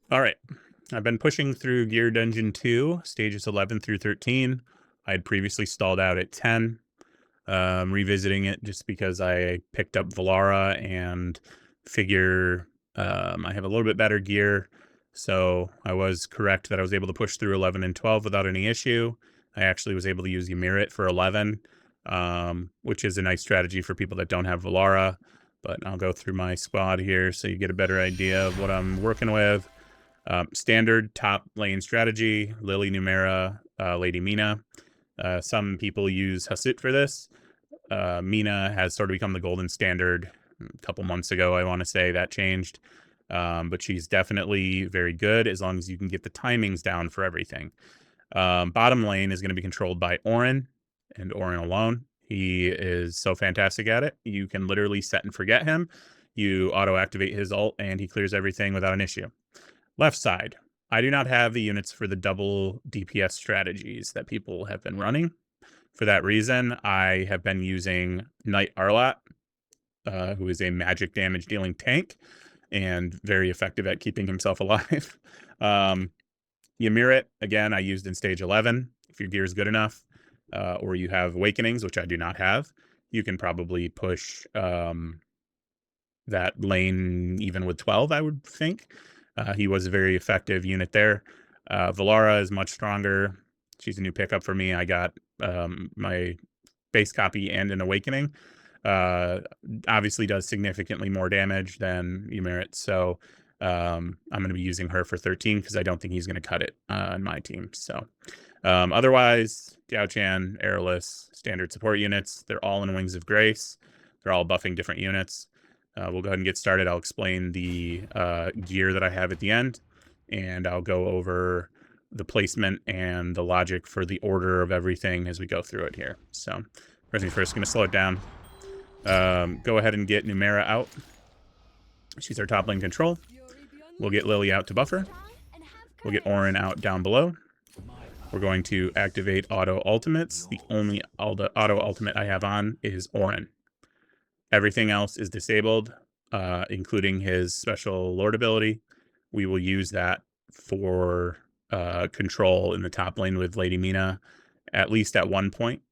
All right. I've been pushing through Gear Dungeon 2, stages 11 through 13. I had previously stalled out at 10. Revisiting it just because I picked up Valara and figure I have a little bit better gear. So I was correct that I was able to push through 11 and 12 without any issue. I actually was able to use Ymir for 11, which is a nice strategy for people that don't have Valara. But I'll go through my squad here so you get a better idea of what I'm working with. Standard top lane strategy, Lily, Numera, Lady Mina. Some people use Hatssut for this. Mina has sort of become the golden standard a couple months ago. I want to say that changed. But she's definitely very good as long as you can get the timings down for everything. Bottom lane is going to be controlled by Orin and Orin alone. He is so fantastic at it. You can literally set and forget him. You auto activate his ult and he clears everything without an issue. Left side, I do not have the units for the double DPS strategies that people have been running. For that reason, I have been using Knight Arlott, who is a magic damage dealing tank and very effective at keeping himself alive. Ymir, again, I used in stage 11. If your gear is good enough, or you have Awakenings, which I do not have, you can probably push that lane even with 12, I would think. He was a very effective unit there. Valara is much stronger. She's a new pickup for me. I got my base copy and an Awakening. Obviously does significantly more damage than Ymir, so I'm going to be using her for 13 because I don't think he's going to cut it on my team. So otherwise, Diao-Chan, Aeris, standard support units, they're all in Wings of Grace. They're all buffing different units. We'll go ahead and get started. I'll explain the gear that I have at the end, and I'll go over the placement and the logic for the order of everything as we go through it here. So first things first, going to slow it down. Go ahead and get Numera out. She's our top lane control. We'll get Lily out to buffer. We'll get Orin out down below. We're going to activate auto ultimates. The only auto ultimate I have on is Orin. Everything else is disabled, including his special Lord ability. We will use that for control in the top lane with Lady Mina, at least at one point.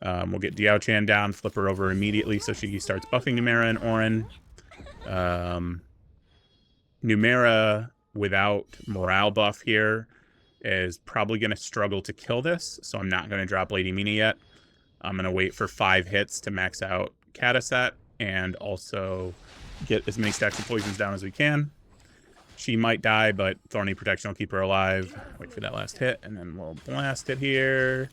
We'll get Diao-Chan down, flip her over immediately so she starts buffing Numera and Orin. Numera, without morale buff here, is probably going to struggle to kill this, so I'm not going to drop Lady Mina yet. I'm going to wait for 5 hits to max out Hatssut and also get as many stacks of poisons down as we can. She might die, but Thorny Protection will keep her alive. Wait for that last hit, and then we'll blast it here.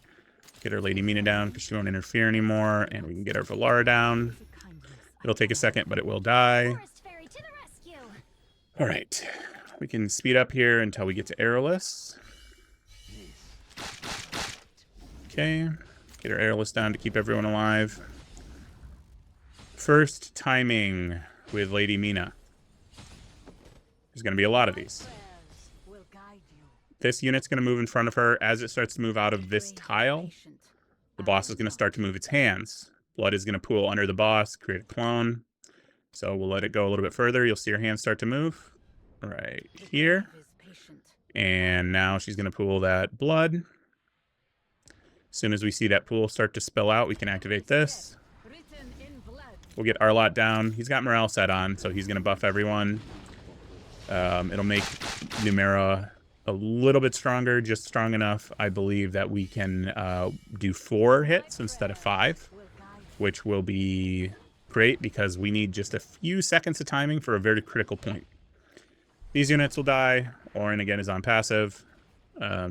Get our Lady Mina down because she won't interfere anymore, and we can get our Valara down. It'll take a second, but it will die. All right. We can speed up here until we get to Aeris. Okay. Get our Aeris down to keep everyone alive. First timing with Lady Mina. There's going to be a lot of these. This unit's going to move in front of her. As it starts to move out of this tile, the boss is going to start to move its hands. Blood is going to pool under the boss, create a clone. So we'll let it go a little bit further. You'll see her hands start to move right here. And now she's going to pool that blood. As soon as we see that pool start to spill out, we can activate this. We'll get Arlott down. He's got morale set on, so he's going to buff everyone. It'll make Numera a little bit stronger, just strong enough, I believe, that we can do 4 hits instead of 5, which will be great because we need just a few seconds of timing for a very critical point. These units will die. Orin, again, is on passive.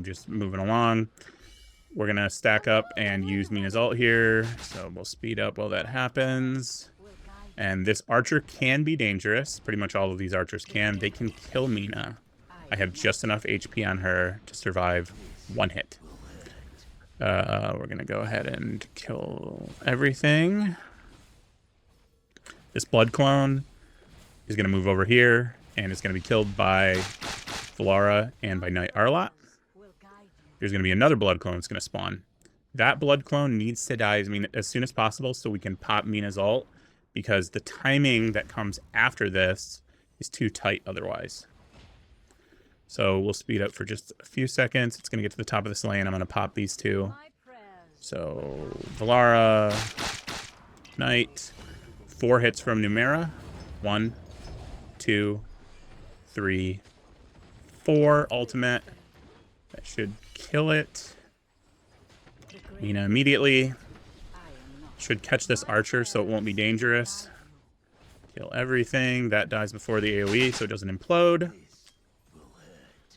Just moving along. We're going to stack up and use Mina's ult here, so we'll speed up while that happens. And this archer can be dangerous. Pretty much all of these archers can. They can kill Mina. I have just enough HP on her to survive 1 hit. We're going to go ahead and kill everything. This blood clone is going to move over here, and it's going to be killed by Valara and by Knight Arlott. There's going to be another blood clone that's going to spawn. That blood clone needs to die as soon as possible so we can pop Mina's ult, because the timing that comes after this is too tight otherwise. So we'll speed up for just a few seconds. It's going to get to the top of this lane. I'm going to pop these two. So Valara, Knight, 4 hits from Numera. 1, 2, 3, 4. Ultimate. That should kill it. Mina immediately. Should catch this archer so it won't be dangerous. Kill everything. That dies before the AoE so it doesn't implode.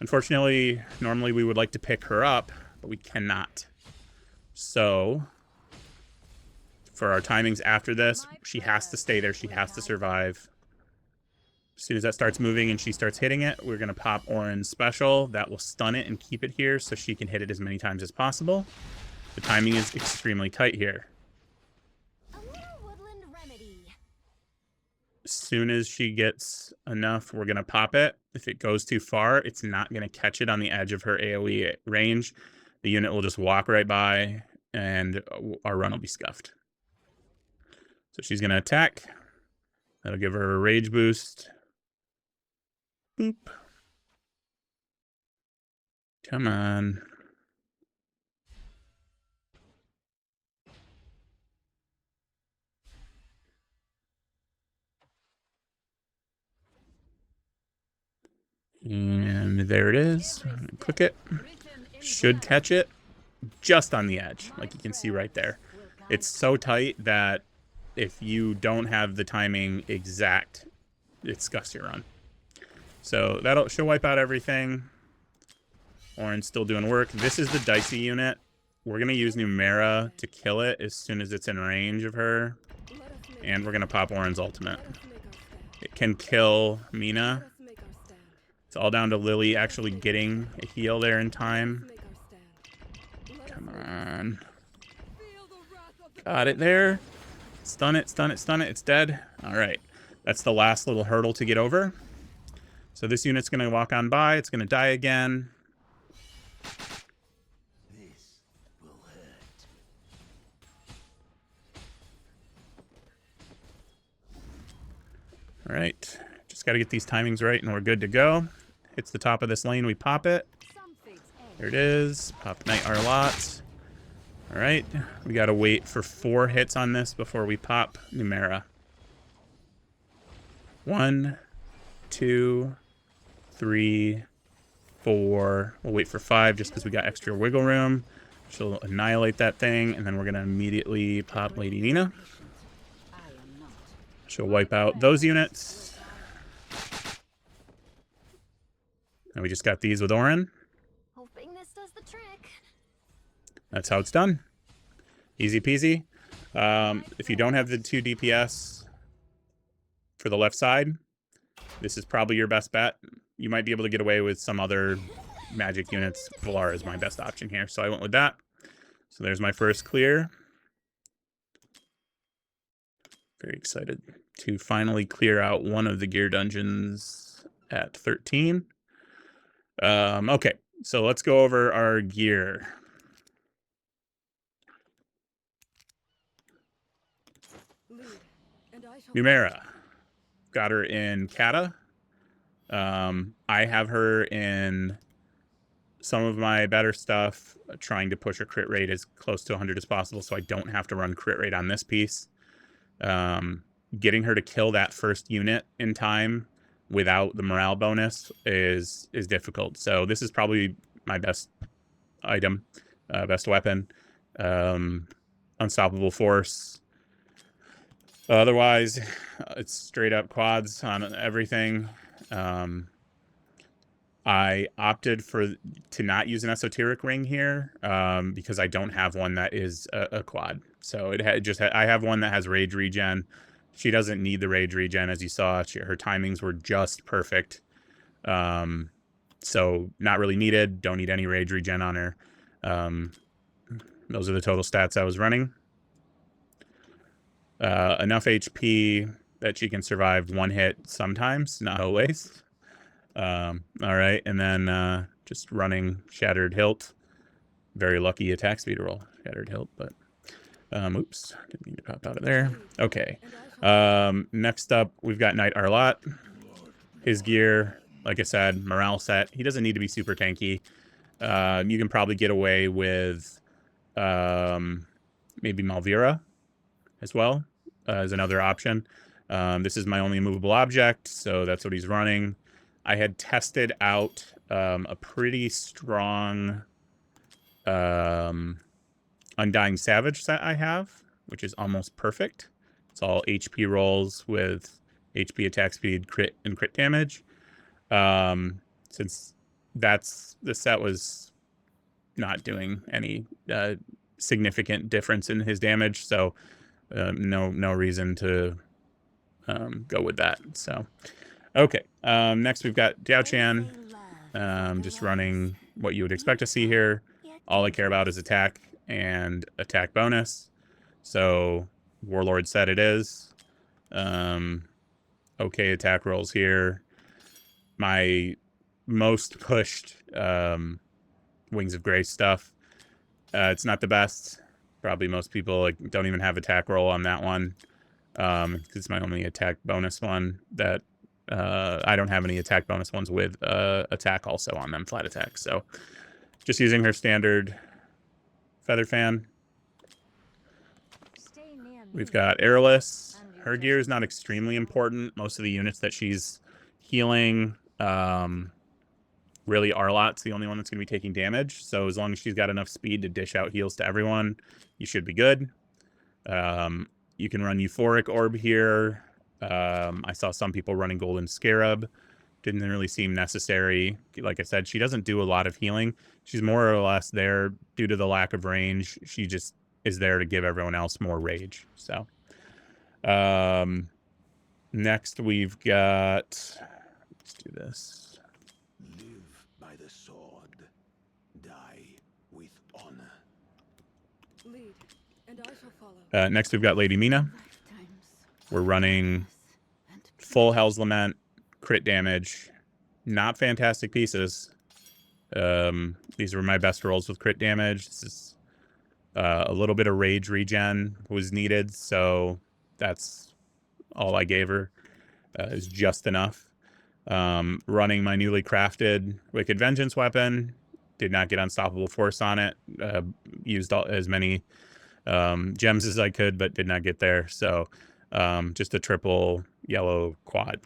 Unfortunately, normally we would like to pick her up, but we cannot. So, for our timings after this, she has to stay there. She has to survive. As soon as that starts moving and she starts hitting it, we're going to pop Orin's special. That will stun it and keep it here so she can hit it as many times as possible. The timing is extremely tight here. As soon as she gets enough, we're going to pop it. If it goes too far, it's not going to catch it on the edge of her AoE range. The unit will just walk right by, and our run will be scuffed. So she's going to attack. That'll give her a rage boost. Boop. Come on. And there it is. Click it. Should catch it just on the edge, like you can see right there. It's so tight that if you don't have the timing exact, it scuffs your run. So she'll wipe out everything. Orin's still doing work. This is the dicey unit. We're going to use Numera to kill it as soon as it's in range of her. And we're going to pop Orin's ultimate. It can kill Mina. It's all down to Lily actually getting a heal there in time. Come on. Got it there. Stun it, stun it, stun it. It's dead. All right. That's the last little hurdle to get over. So this unit's going to walk on by. It's going to die again. This will hurt. All right. Just got to get these timings right and we're good to go. Hits the top of this lane, we pop it. There it is. Pop Knight Arlott. All right. We got to wait for 4 hits on this before we pop Numera. 1, 2, 3, 4. We'll wait for 5 just because we got extra wiggle room. She'll annihilate that thing, and then we're going to immediately pop Lady Nina. She'll wipe out those units. And we just got these with Orin. Hoping this does the trick. That's how it's done. Easy peasy. If you don't have the 2 DPS for the left side, this is probably your best bet. You might be able to get away with some other magic units. Valara is my best option here, so I went with that. So there's my first clear. Very excited to finally clear out one of the gear dungeons at 13. Okay, so let's go over our gear. Numera. Got her in Kata. I have her in some of my better stuff, trying to push her crit rate as close to 100 as possible so I don't have to run crit rate on this piece. Getting her to kill that first unit in time without the morale bonus is difficult. So this is probably my best item, best weapon. Unstoppable force. Otherwise, it's straight up quads on everything. I opted to not use an esoteric ring here because I don't have one that is a quad. So I have one that has rage regen. She doesn't need the rage regen, as you saw. Her timings were just perfect. So not really needed. Don't need any rage regen on her. Those are the total stats I was running. Enough HP that she can survive 1 hit sometimes, not always. All right, and then just running Shattered Hilt. Very lucky attack speed roll, Shattered Hilt, but oops, didn't mean to pop out of there. Okay, next up we've got Knight Arlott. His gear, like I said, morale set. He doesn't need to be super tanky. You can probably get away with maybe Malvira as well as another option. This is my only movable object, so that's what he's running. I had tested out a pretty strong Undying Savage set I have, which is almost perfect. It's all HP rolls with HP attack speed, crit, and crit damage. Since the set was not doing any significant difference in his damage, so no reason to go with that. So okay, next we've got Diao-Chan, just running what you would expect to see here. All I care about is attack and attack bonus, so Warlord set it is. Okay, attack rolls here. My most pushed Wings of Grace stuff. It's not the best. Probably most people don't even have attack roll on that one. It's my only attack bonus one that I don't have any attack bonus ones with attack also on them, flat attack. So just using her standard Feather Fan. We've got Aeris. Her gear is not extremely important. Most of the units that she's healing, really Arlot's the only one that's going to be taking damage. So as long as she's got enough speed to dish out heals to everyone, you should be good. You can run Euphoric Orb here. I saw some people running Golden Scarab. Didn't really seem necessary. Like I said, she doesn't do a lot of healing. She's more or less there due to the lack of range. She just is there to give everyone else more rage. So next we've got, let's do this. Live by the sword, die with honor. Lead, and I shall follow. Next we've got Lady Mina. We're running full Hell's Lament, crit damage, not fantastic pieces. These were my best rolls with crit damage. This is a little bit of rage regen was needed, so that's all I gave her. Is just enough. Running my newly crafted Wicked Vengeance weapon, did not get Unstoppable Force on it. Used as many gems as I could, but did not get there. So just a triple yellow quad.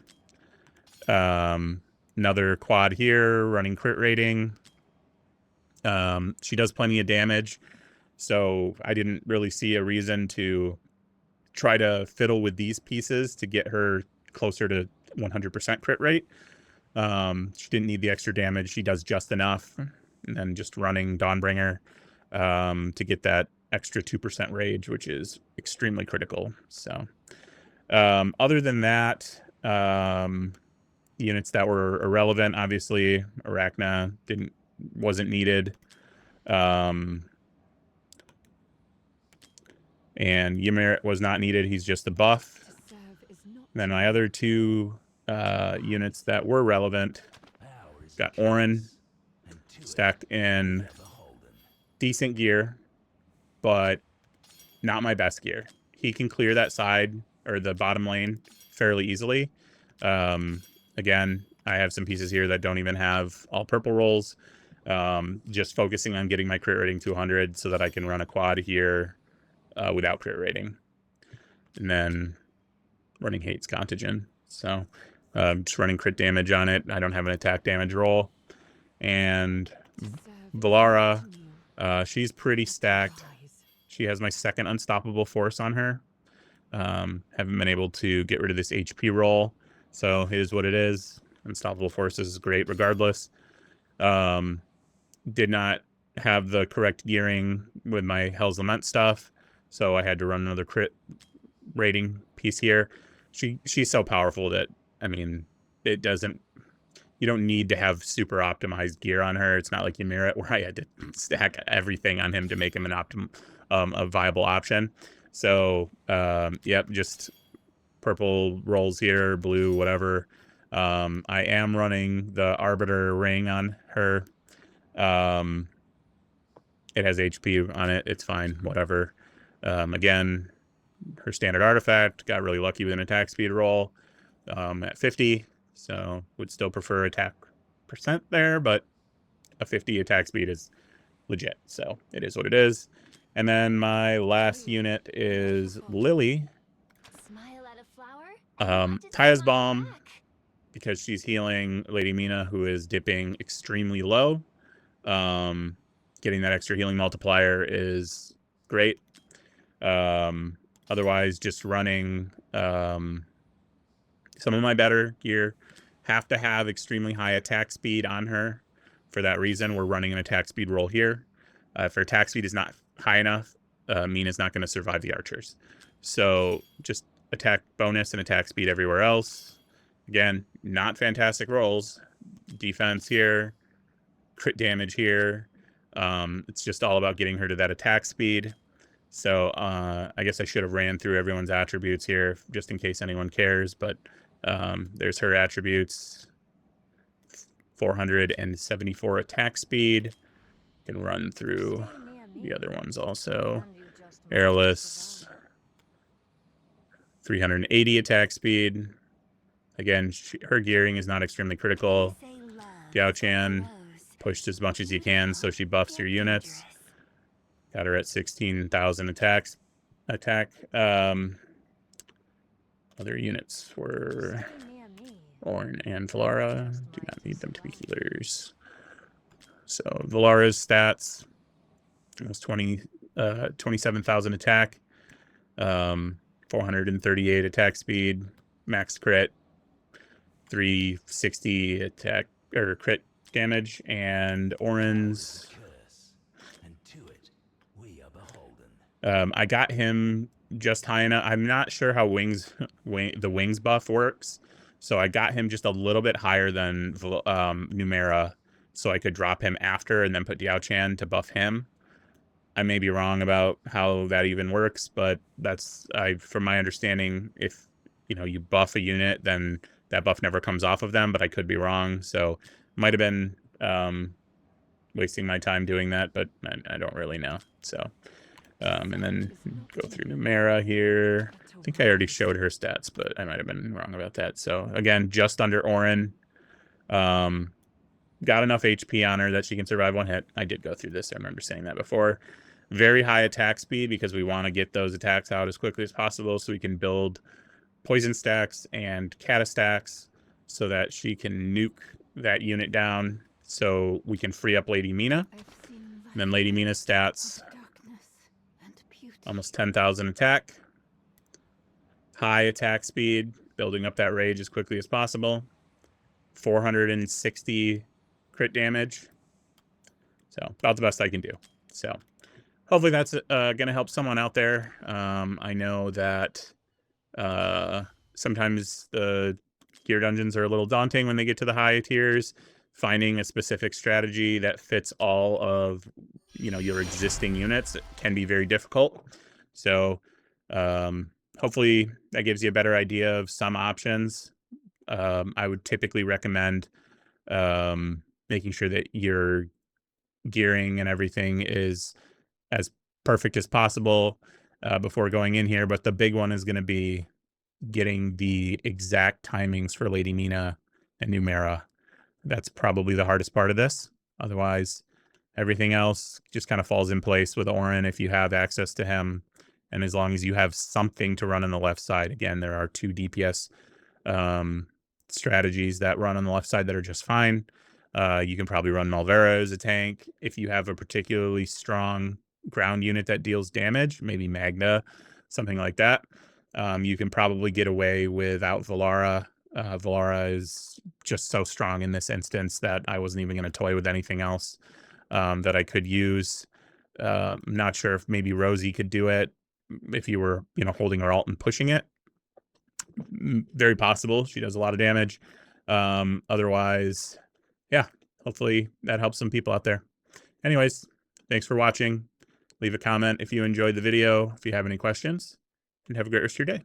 Another quad here, running crit rating. She does plenty of damage, so I didn't really see a reason to try to fiddle with these pieces to get her closer to 100% crit rate. She didn't need the extra damage. She does just enough. And then just running Dawnbringer to get that extra 2% rage, which is extremely critical. So other than that, units that were irrelevant, obviously Arachna wasn't needed. And Ymir was not needed. He's just a buff. Then my other two units that were relevant, got Orin stacked in decent gear, but not my best gear. He can clear that side or the bottom lane fairly easily. Again, I have some pieces here that don't even have all purple rolls. Just focusing on getting my crit rating to 100 so that I can run a quad here without crit rating. And then running Hate's Contagion. So just running crit damage on it. I don't have an attack damage roll. And Valara, she's pretty stacked. She has my second Unstoppable Force on her. Haven't been able to get rid of this HP roll. So it is what it is. Unstoppable Force is great regardless. Did not have the correct gearing with my Hell's Lament stuff. So I had to run another crit rating piece here. She's so powerful that, I mean, you don't need to have super optimized gear on her. It's not like Ymir, where I had to stack everything on him to make him a viable option. So, yep, just purple rolls here, blue, whatever. I am running the Arbiter ring on her. It has HP on it. It's fine, whatever. Again, her standard artifact, got really lucky with an attack speed roll at 50. So would still prefer attack percent there, but a 50 attack speed is legit. So it is what it is. And then my last unit is Lily. Smile at a flower. Taya's Balm, because she's healing Lady Mina, who is dipping extremely low. Getting that extra healing multiplier is great. Otherwise, just running some of my better gear. Have to have extremely high attack speed on her. For that reason, we're running an attack speed roll here. If her attack speed is not high enough, Mina's not going to survive the archers. So just attack bonus and attack speed everywhere else. Again, not fantastic rolls. Defense here, crit damage here. It's just all about getting her to that attack speed. So I guess I should have ran through everyone's attributes here just in case anyone cares. But there's her attributes. 474 attack speed. Can run through the other ones also. Aeris, 380 attack speed. Again, her gearing is not extremely critical. Diao-Chan, pushed as much as you can so she buffs your units. Got her at 16,000 attack. Other units were Ornn and Valara. Do not need them to be healers. So Valara's stats was 27,000 attack, 438 attack speed, max crit, 360 attack or crit damage, and Ornn's. I got him just high enough. I'm not sure how the wings buff works, so I got him just a little bit higher than Numera, so I could drop him after and then put Diao-Chan to buff him. I may be wrong about how that even works, but that's from my understanding. If you buff a unit, then that buff never comes off of them. But I could be wrong, so might have been wasting my time doing that, but I don't really know. So. And then go through Numera here. I think I already showed her stats, but I might have been wrong about that. So again, just under Ornn. Got enough HP on her that she can survive one hit. I did go through this. I remember saying that before. Very high attack speed because we want to get those attacks out as quickly as possible so we can build poison stacks and kata stacks so that she can nuke that unit down so we can free up Lady Mina. And then Lady Mina's stats. Almost 10,000 attack. High attack speed, building up that rage as quickly as possible. 460 crit damage. So about the best I can do. So hopefully that's going to help someone out there. I know that sometimes the gear dungeons are a little daunting when they get to the high tiers. Finding a specific strategy that fits all of your existing units can be very difficult. So hopefully that gives you a better idea of some options. I would typically recommend making sure that your gearing and everything is as perfect as possible before going in here. But the big one is going to be getting the exact timings for Lady Mina and Numera. That's probably the hardest part of this. Otherwise, everything else just kind of falls in place with Ornn if you have access to him. And as long as you have something to run on the left side. Again, there are 2 DPS strategies that run on the left side that are just fine. You can probably run Malvera as a tank. If you have a particularly strong ground unit that deals damage, maybe Magna, something like that, you can probably get away without Valara. Valara is just so strong in this instance that I wasn't even going to toy with anything else that I could use. I'm not sure if maybe Rosie could do it if you were, holding her alt and pushing it. Very possible. She does a lot of damage. Otherwise, yeah, hopefully that helps some people out there. Anyways, thanks for watching. Leave a comment if you enjoyed the video, if you have any questions, and have a great rest of your day.